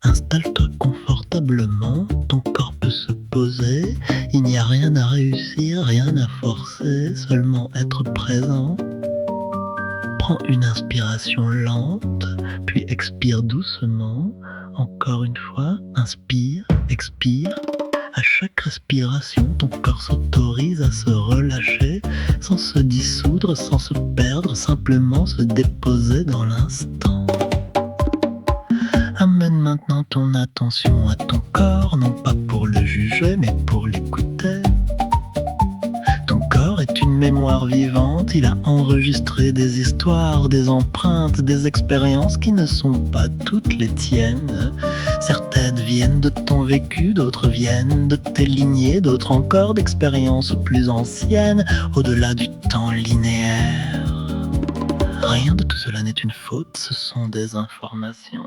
Installe-toi confortablement, ton corps peut se poser, il n'y a rien à réussir, rien à forcer, seulement être présent. Prends une inspiration lente, puis expire doucement. Encore une fois, inspire, expire. À chaque respiration, ton corps s'autorise à se relâcher, sans se dissoudre, sans se perdre, simplement se déposer dans l'instant. Amène maintenant ton attention à ton corps, non pas pour le juger, mais pour l'écouter. Ton corps est une mémoire vivante, il a enregistré des histoires, des empreintes, des expériences qui ne sont pas toutes les tiennes. Certaines viennent de ton vécu, d'autres viennent de tes lignées, d'autres encore d'expériences plus anciennes, au-delà du temps linéaire. Rien de tout cela n'est une faute, ce sont des informations.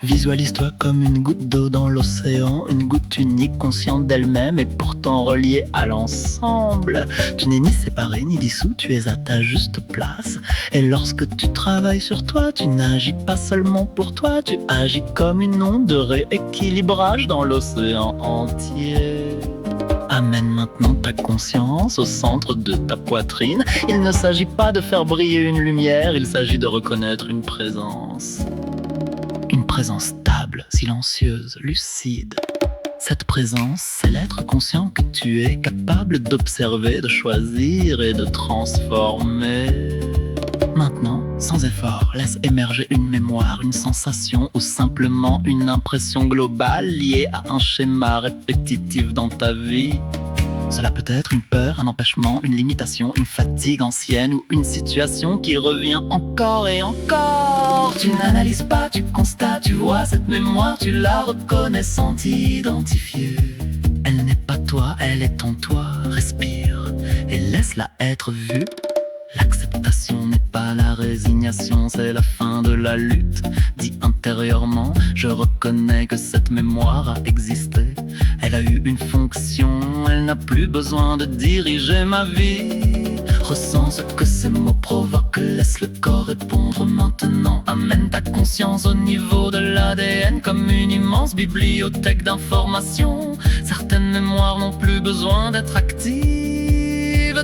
Visualise-toi comme une goutte d'eau dans l'océan, une goutte unique, consciente d'elle-même et pourtant reliée à l'ensemble. Tu n'es ni séparé ni dissous, tu es à ta juste place. Et lorsque tu travailles sur toi, tu n'agis pas seulement pour toi, tu agis comme une onde de rééquilibrage dans l'océan entier. Amène maintenant ta conscience au centre de ta poitrine. Il ne s'agit pas de faire briller une lumière, il s'agit de reconnaître une présence. Une présence stable, silencieuse, lucide. Cette présence, c'est l'être conscient que tu es capable d'observer, de choisir et de transformer. Maintenant, sans effort, laisse émerger une mémoire, une sensation ou simplement une impression globale liée à un schéma répétitif dans ta vie. Cela peut être une peur, un empêchement, une limitation, une fatigue ancienne ou une situation qui revient encore et encore. Tu n'analyses pas, tu constates, tu vois cette mémoire, tu la reconnais sans t'identifier. Elle n'est pas toi, elle est en toi. Respire et laisse-la être vue. L'acceptation n'est pas la résignation, c'est la fin de la lutte. Dis intérieurement, je reconnais que cette mémoire a existé. Elle a eu une fonction, elle n'a plus besoin de diriger ma vie. Ressens ce que ces mots provoquent, laisse le corps répondre maintenant. Amène ta conscience au niveau de l'ADN comme une immense bibliothèque d'informations. Certaines mémoires n'ont plus besoin d'être actives.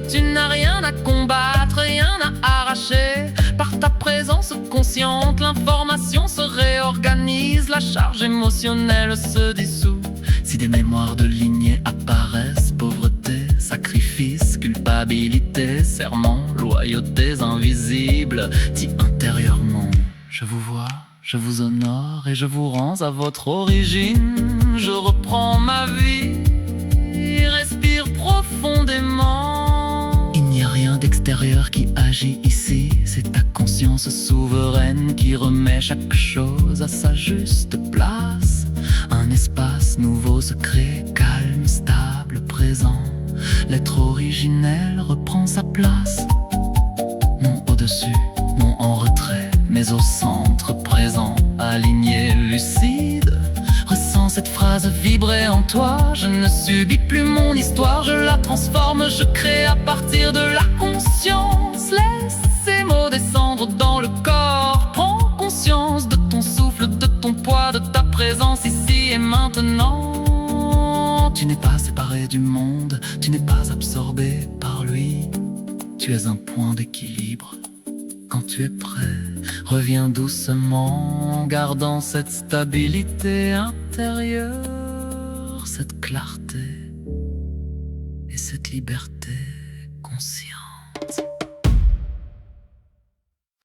Tu n'as rien à combattre, rien à arracher. Par ta présence consciente, l'information se réorganise. La charge émotionnelle se dissout. Si des mémoires de lignée apparaissent, pauvreté, sacrifice, culpabilité, serment, loyautés invisibles, dis intérieurement, je vous vois, je vous honore et je vous rends à votre origine. Je reprends ma vie, respire profondément. Il n'y a rien d'extérieur qui agit ici, c'est ta conscience souveraine qui remet chaque chose à sa juste place. Un espace nouveau se crée, calme, stable, présent. L'être originel reprend sa place. Non au-dessus, non en retrait, mais au centre présent, aligné, lucide. Ressens cette phrase vibrer en toi. Je ne subis plus mon histoire, je la transforme, je crée à partir de la conscience. Laisse ces mots descendre dans le corps. Prends conscience de ton souffle, de ton poids, de ta présence ici et maintenant. Tu n'es pas séparé du monde, tu n'es pas absorbé par lui. Tu es un point d'équilibre. Quand tu es prêt, reviens doucement, gardant cette stabilité intérieure, cette clarté et cette liberté consciente.